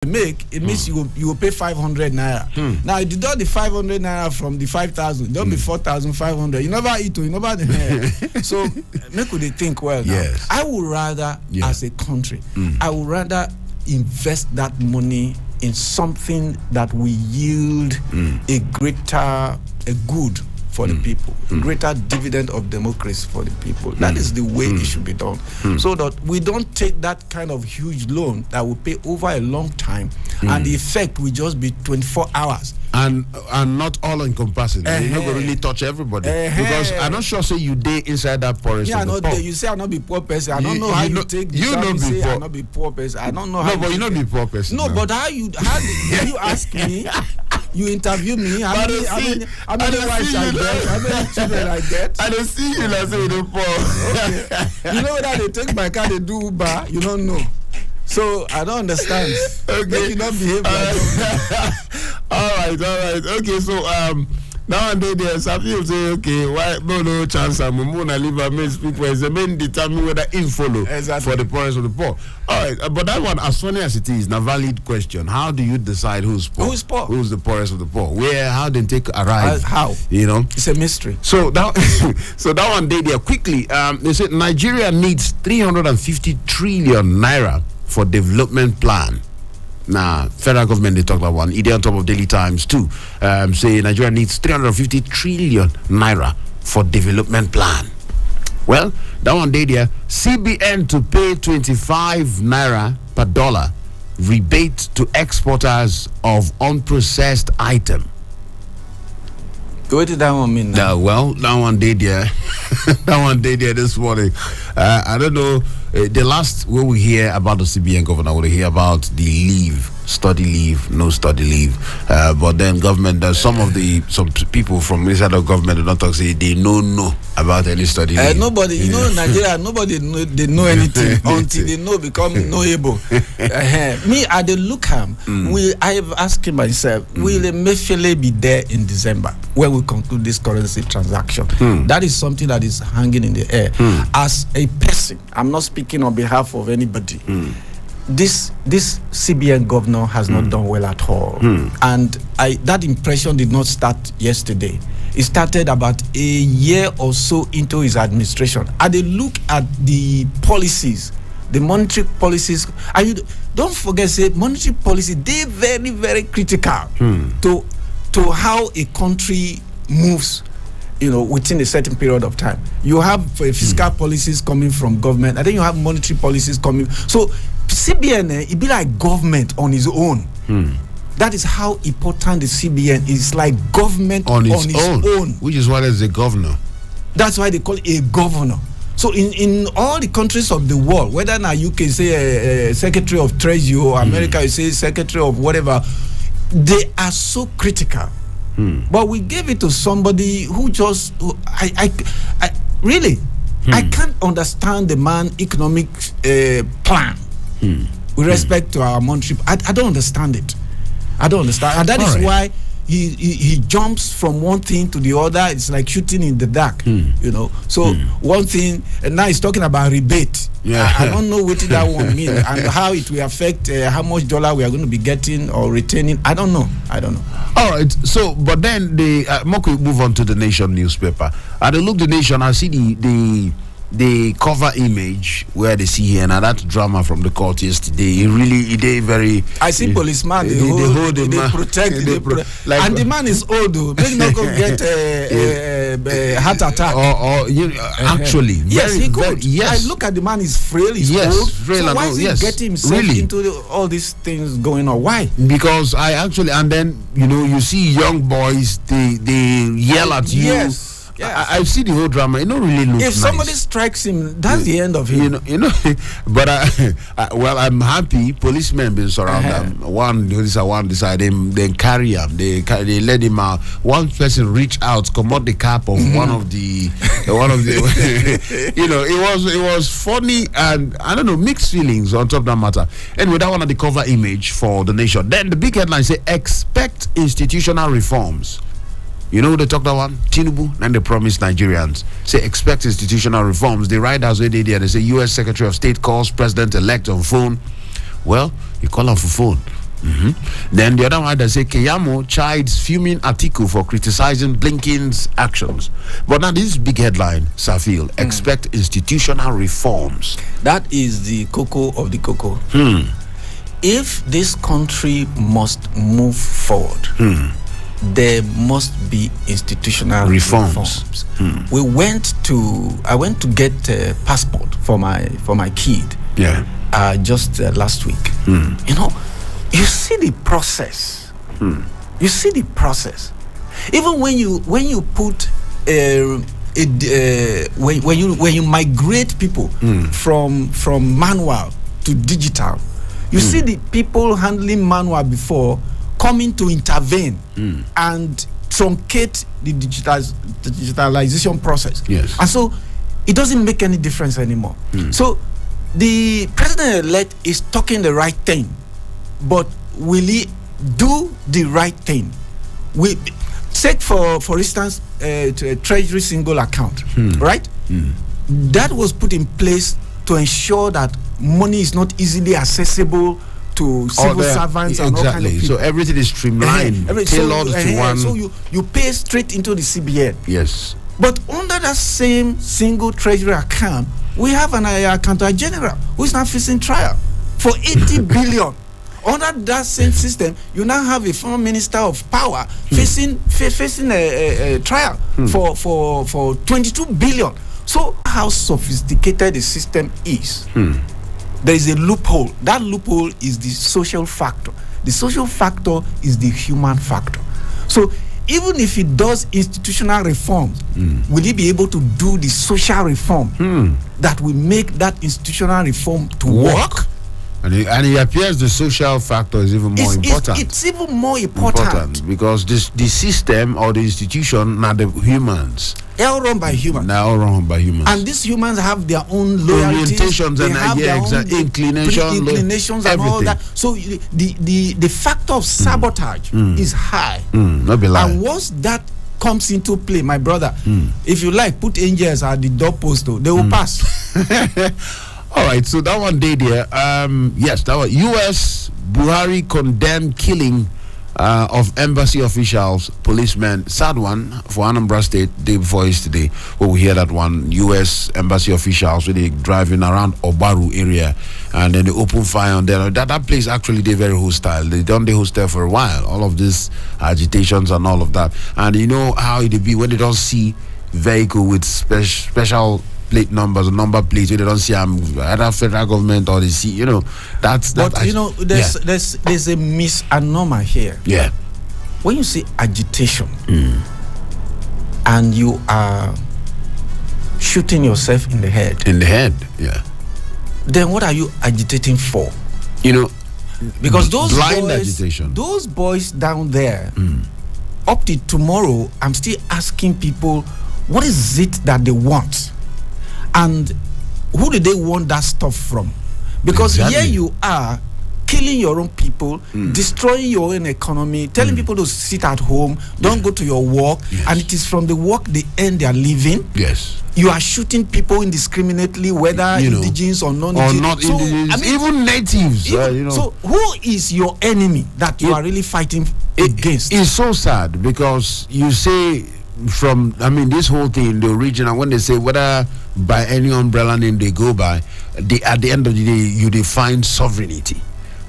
make, it means you will pay 500 naira. Now, you deduct the 500 naira from the 5,000. Don't be 4,500. You never eat, you never. So, make they think well now. Yes. I would rather, as a country, I would rather invest that money in something that will yield a good for the people, greater dividend of democracy for the people. That is the way it should be done. So that we don't take that kind of huge loan that will pay over a long time, and the effect will just be 24 hours. And not all encompassing. You're not going to really touch everybody. Because I'm not sure say you day inside that forest. Yeah, of the poor. You say I'm not be poor person. I don't know how you take this. You not be poor. I'm not be poor person. I don't know how. No, but you not be poor person. No, but how you ask me? You interview me. How many wives I get? How many children I get? I don't see you like say you don't poor. Okay. You know whether they take my car, they do Uber. You don't know. So I don't understand. Okay, you not behave like all right. Okay, so nowadays there's some people say, okay, why no chance I'm gonna leave a main speak for the main determine whether in follow for the poorest of the poor. All right, but that one, as funny as it is, a valid question. How do you decide who's poor? Who's poor? Who's the poorest of the poor? Where? How they take arrive? How? You know, it's a mystery. So that one day there quickly. They said Nigeria needs 350 trillion naira for development plan. Now, federal government, they talk about one. Idiot on top of Daily Times too. Say Nigeria needs 350 trillion naira for development plan. Well, that one day there, CBN to pay 25 naira per dollar rebate to exporters of unprocessed item. What did that one mean now? Well, that one day there. That one day there this morning. I don't know. The last when we hear about the CBN governor, we hear about the leave, study leave, no study leave. But then government, some people from inside the government do not talk, say they know about any study leave. Nobody, you know, Nigeria, nobody they know anything until they know become knowable. Me, at the Lookham, I have asked myself, will Emefiele be there in December when we conclude this currency transaction? That is something that is hanging in the air. As a person, I'm not speaking on behalf of anybody. This CBN governor has not done well at all, and that impression did not start yesterday. It started about a year or so into his administration. And they look at the policies, the monetary policies. And you don't forget, say monetary policy, they're very, very critical to how a country moves, you know, within a certain period of time. You have fiscal policies coming from government, and then you have monetary policies coming. So CBN, it be like government on its own. That is how important the CBN is, like government on its own. Which is what is a governor. That's why they call it a governor. So in all the countries of the world, whether now you can say Secretary of Treasury or America, you say Secretary of whatever, they are so critical. But we gave it to somebody who just, I really, I can't understand the man economic plan with respect to our monetary. I don't understand it. I don't understand, and that is why he jumps from one thing to the other. It's like shooting in the dark, you know. So one thing, and now he's talking about rebate. I don't know what that one means and how it will affect how much dollar we are going to be getting or retaining. I don't know. All right. So, but then we move on to the Nation newspaper. I look the Nation. I see the cover image where they see here now that drama from the court yesterday. It did very. I see policeman. They protect. Like, and the man is old though. Maybe not going to get a heart attack. Or actually, yes, very, he could. Yes, I look at the man is frail. He's old. Frail. So why is he getting himself into all these things going on? Why? Because and then you see young boys. They yell at you. Yes. Yes. I see the whole drama. It don't really look nice. If somebody strikes him, that's the end of him. But I'm happy. Policemen been surrounded. One this side. They carry him. They let him out. One person reach out, come out the cap of one of the. It was funny and I don't know, mixed feelings on top of that matter. Anyway, that one of the cover image for the Nation. Then the big headline say expect institutional reforms. You know who they talk that one? Tinubu, and they promised Nigerians. Say expect institutional reforms. The writers where they say U.S. Secretary of State calls President-elect on phone. Well, you call him for phone. Then the other one, they say Keyamo chides fuming Atiku for criticizing Blinken's actions. But now this big headline, Safil, expect institutional reforms. That is the cocoa of the cocoa. If this country must move forward, there must be institutional reforms. I went to get a passport for my kid. Just last week. You know, you see the process. You see the process. Even when you put when you migrate people from manual to digital, you see the people handling manual before coming to intervene and truncate the digitalization process. Yes. And so it doesn't make any difference anymore. So the president-elect is talking the right thing, but will he do the right thing? We take for instance a treasury single account, right? That was put in place to ensure that money is not easily accessible to civil servants and all kind of people. So everything is streamlined, tailored to one. So you pay straight into the CBN. Yes. But under that same single treasury account, we have an accountant general who is now facing trial for 80 billion. Under that same system, you now have a former minister of power facing a trial for 22 billion. So how sophisticated the system is. There is a loophole. That loophole is the social factor. The social factor is the human factor. So even if he does institutional reforms, will he be able to do the social reform that will make that institutional reform to work? And it appears the social factor is even more important. It's even more important because the system or the institution, not the humans. They're all run by humans. And these humans have their own loyalties, orientations and inclinations and all that. So the factor of sabotage is high. Not be lying. And once that comes into play, my brother, if you like, put angels at the doorpost, they will pass. All right, so that one day there. Yes, that was U.S. Buhari condemned killing of embassy officials, policemen. Sad one for Anambra State. Day before yesterday, where we hear that one U.S. embassy officials when they driving around Obaru area, and then they open fire on them. That place actually they very hostile. They don't hostile for a while. All of these agitations and all of that, and you know how it be when they don't see vehicle with special plate numbers or number plates where they don't see either federal government or they see, you know, that's but you know there's a misnomer here. Yeah. When you see agitation and you are shooting yourself in the head, yeah, then what are you agitating for? You know, because those blind boys, agitation. Those boys down there, up to tomorrow, I'm still asking people, what is it that they want? And who do they want that stuff from? Because here you are killing your own people, destroying your own economy, telling people to sit at home, don't go to your work, and it is from the work they earn their living. Yes. You are shooting people indiscriminately, whether indigenous or non-indigenous. Or not indigenous, even natives. So who is your enemy that you are really fighting against? It's so sad because you say this whole thing, the original, when they say whether by any umbrella name they go by, at the end of the day, you define sovereignty,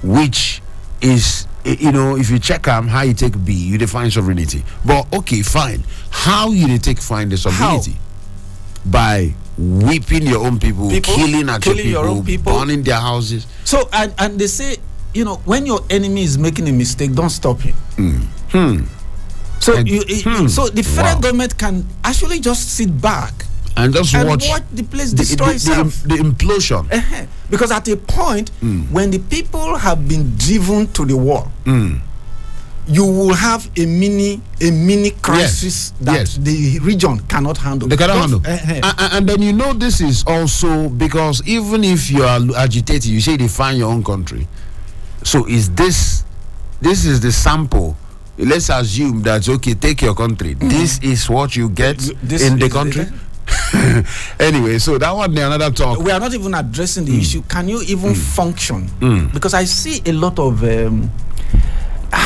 which is, if you check how you take B, you define sovereignty. But okay, fine. How you find the sovereignty? How? By whipping your own people killing your own people, burning their houses. So, and they say, when your enemy is making a mistake, don't stop him. So, so the federal government can actually just sit back and just watch the place destroy itself. The implosion. Because at a point, when the people have been driven to the wall, you will have a mini crisis that the region cannot handle. They cannot handle. And then this is also because even if you are agitated, you say define your own country. So this is the sample. Let's assume that okay, take your country. This is what you get in the country. Anyway, so that one another talk. We are not even addressing the issue. Can you even function? Because I see a lot of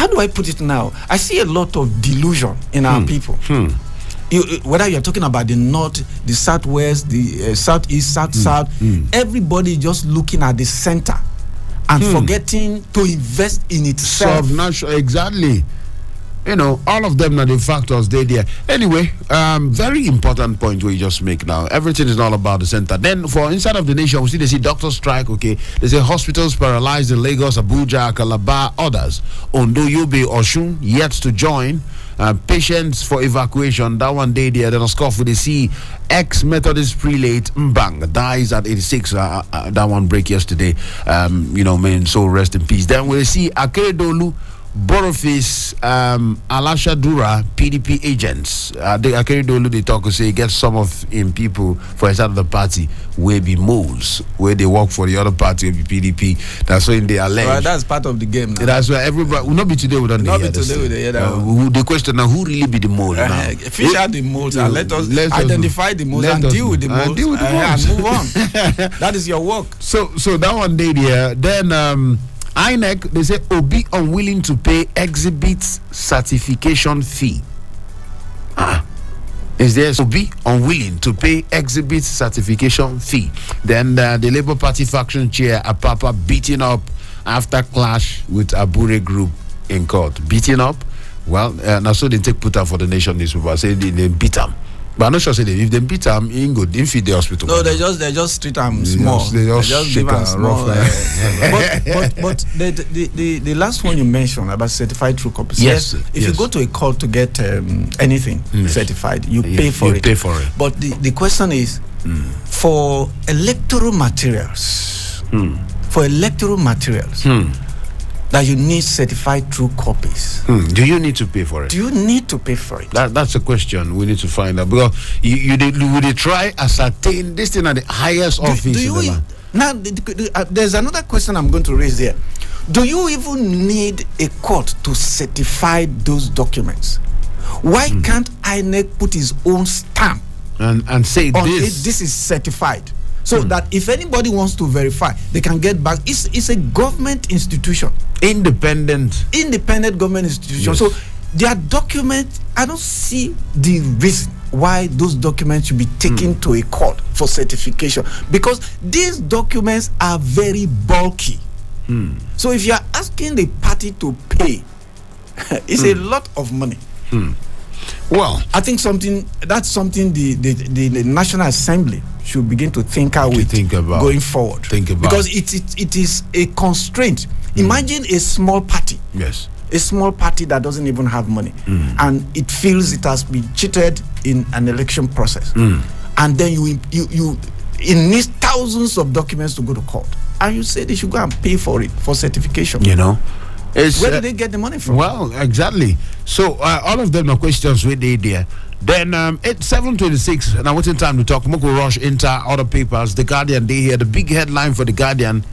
how do I put it now? I see a lot of delusion in our people. Whether you're talking about the north, the southwest, the southeast, south, everybody just looking at the center and forgetting to invest in itself. Exactly. You know, all of them are the factors there. Anyway, very important point we just make now. Everything is all about the center. Then for inside of the nation, we see they see doctors strike, okay. They say hospitals paralyzed in Lagos, Abuja, Calabar, others. Ondo, Yobe, Oshun, yet to join. Patients for evacuation, that one day there. Then of course we see ex-Methodist prelate Mbang dies at 86. That one break yesterday. May so rest in peace. Then we see Akeredolu, Boroface, Alasha Dura, PDP agents. The Akeredolu, they talk to say get some of him people for inside of the party where be moles, where they work for the other party will be PDP. That's why they allege. Well, that's part of the game now. That's why everybody will not be today without the question now, who really be the mole now? Fish out the moles and let us identify the moles and deal with the moles and move on. That is your work. So that one day there. Then INEC, they say Obi unwilling to pay exhibit certification fee. Is there Obi unwilling to pay exhibit certification fee? Then the Labour Party faction chair Apapa beating up after clash with Abure Group in court. Beating up? Well, now so they take put up for the nation newspaper. Say they beat them. But I'm not sure say if they beat them, in good, in feed the hospital. No, they just treat them small. They just give them small. But the last one you mentioned about certified true copies. Yes. If you go to a court to get anything certified, you pay for it. But the question is for electoral materials. That you need certified true copies. Do you need to pay for it? Do you need to pay for it? That's a question we need to find out, because would they try ascertain this thing at the highest office in the land? Now, there's another question I'm going to raise there. Do you even need a court to certify those documents? Why can't INEC put his own stamp and say this is certified? So that if anybody wants to verify, they can get back. It's a government institution. Independent government institution. Yes. So their documents, I don't see the reason why those documents should be taken to a court for certification, because these documents are very bulky. So if you are asking the party to pay, it's a lot of money. Well, I think that's something the National Assembly should begin to think about going forward. Because it is a constraint. Imagine a small party. Yes. A small party that doesn't even have money, and it feels it has been cheated in an election process, and then it needs thousands of documents to go to court, and you say they should go and pay for it for certification. Where did they get the money from? Well, exactly. So all of them are questions with the idea. Then at 7:26, and I'm waiting time to talk. Moko rush into other papers. The Guardian, they hear the big headline for the Guardian.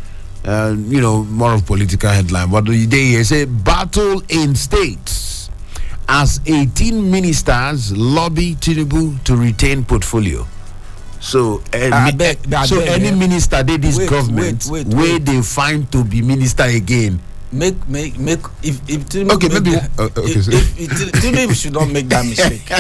More of political headline. But they hear say battle in states as 18 ministers lobby Tinubu to retain portfolio. So any minister they this government where they find to be minister again. If Tinubu should not make that mistake.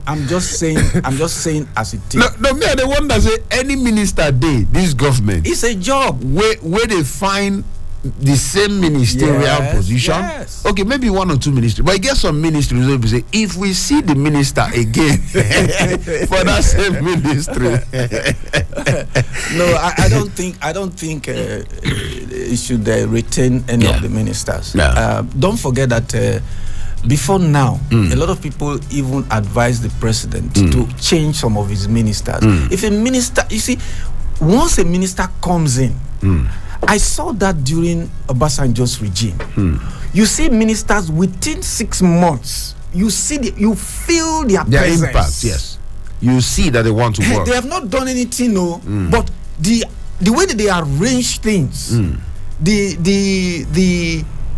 I'm just saying as it is. No, me the one that say any minister this government. It's a job where they find the same ministerial position. Yes. Okay, maybe one or two ministries, but I guess some ministries will say if we see the minister again for that same ministry. No, I don't think it should retain any of the ministers. Don't forget that before now, a lot of people even advise the president to change some of his ministers. If a minister, you see, once a minister comes in, I saw that during Obasanjo's regime. You see ministers within 6 months. You feel their presence. Impact. Yes, you see that they want to work. They have not done anything, but the way that they arrange things,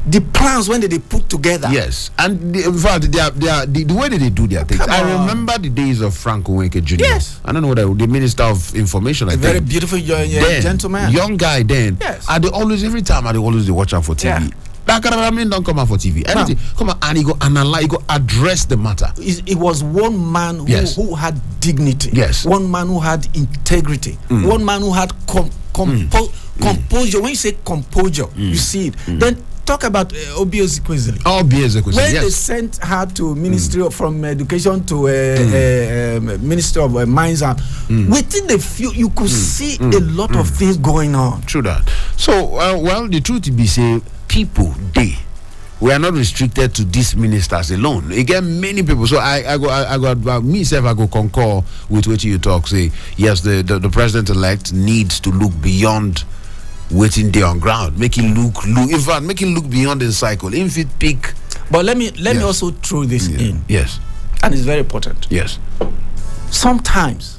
the plans when they put together. Yes, and in fact, the way that they do their things. I remember the days of Frank Oweke Jr. Yes. I don't know whether the Minister of Information. Very beautiful gentleman. Young guy then. Yes. Every time I always watch out for TV. That kind of don't come out for TV. Anything, come on, and he go analyze, he go address the matter. It was one man who had dignity. Yes. One man who had integrity. One man who had composure. When you say composure, you see it. Then talk about Obi Ezekwesili. When they sent her to Ministry from Education to Ministry of Mines, and within the few, you could see a lot of things going on. True that. So, well, the truth be say, people, we are not restricted to these ministers alone. Again, many people. So I go myself, I go concur with what you talk. Say, yes, the president-elect needs to look beyond waiting there on ground, make it look beyond the cycle. If it peak. But let me also throw this in. Yes. And it's very important. Yes. Sometimes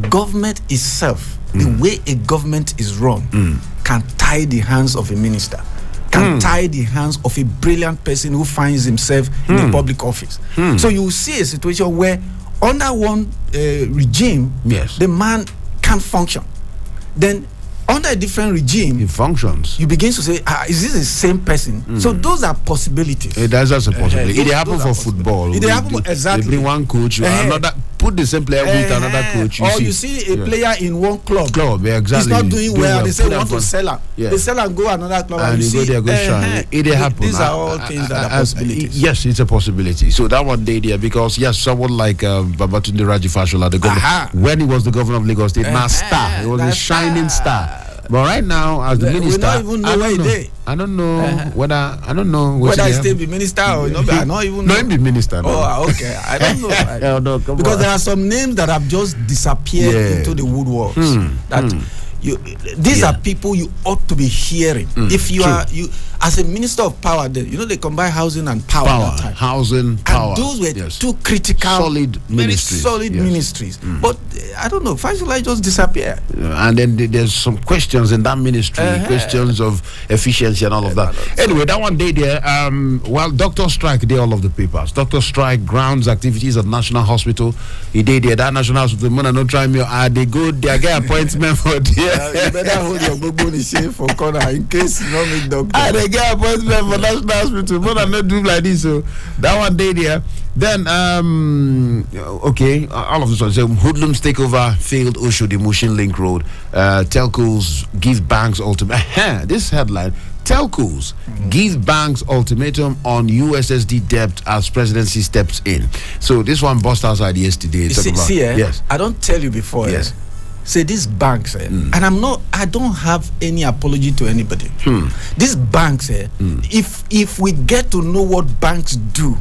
government itself, the way a government is run, can tie the hands of a minister, can tie the hands of a brilliant person who finds himself in a public office. So you see a situation where under one regime, the man can't function. Then under a different regime, it functions. You begin to say, is this the same person? So those are possibilities. That's a possibility. It happens for football. It happens exactly. They bring one coach, another. Put the same player with another coach. You see a player in one club. Exactly. He's not doing well. They say want to sell him. They sell and go another club. And you see, go there, go shine. It happens. These are all things that are possibilities. Yes, it's a possibility. So that one day there, because yes, someone like Babatunde Raji Fashola, the governor, when he was the governor of Lagos State, star. He was a shining star. But right now, as the minister, we don't even know where he is. I don't know whether he still be minister or not. I don't even know. No, he be minister. No. Oh, okay. I don't know. Because there are some names that have just disappeared into the woodworks. These are people you ought to be hearing. If you are as a minister of power, then they combine housing and power. At that time. Housing, power. And those were two critical, solid ministries. But I don't know. Why should I just disappear? And then there's some questions in that ministry, questions of efficiency and all of that. Anyway, that one day there, doctor strike there, all of the papers. Doctor strike grounds activities at National Hospital. He did there. That National Hospital, man, not try me. They go, they get appointment for there. You better hold your gbogbo shame for corner in case you don't meet doctor. They get appointment for National Hospital. Man, I not do like this. So that one day there. Then all of this one. So hoodlums take over failed Oshodi Mushin Link Road. Telcos give banks ultimatum. This headline: Telcos give banks ultimatum on USSD debt as presidency steps in. So this one bust outside yesterday. Yes. I don't tell you before. Yes. Say these banks, and I don't have any apology to anybody. These banks, if we get to know what banks do,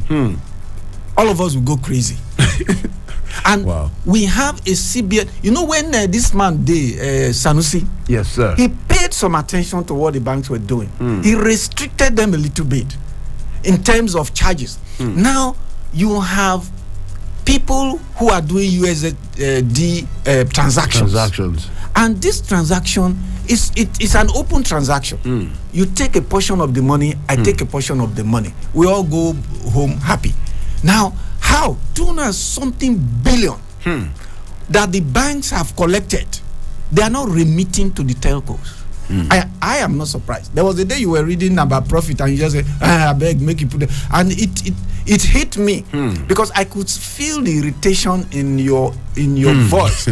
all of us will go crazy. And we have a CBN. You know when this man Sanusi, yes sir, he paid some attention to what the banks were doing. He restricted them a little bit in terms of charges. Now you have people who are doing USD transactions, and this transaction is an open transaction. You take a portion of the money, I take a portion of the money. We all go home happy. Now, how 200-something billion that the banks have collected, they are not remitting to the telcos. I am not surprised. There was a day you were reading about profit and you just said, I beg, make it put it. And it hit me because I could feel the irritation in your voice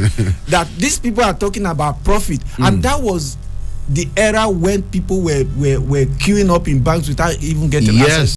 that these people are talking about profit. And that was the era when people were queuing up in banks without even getting access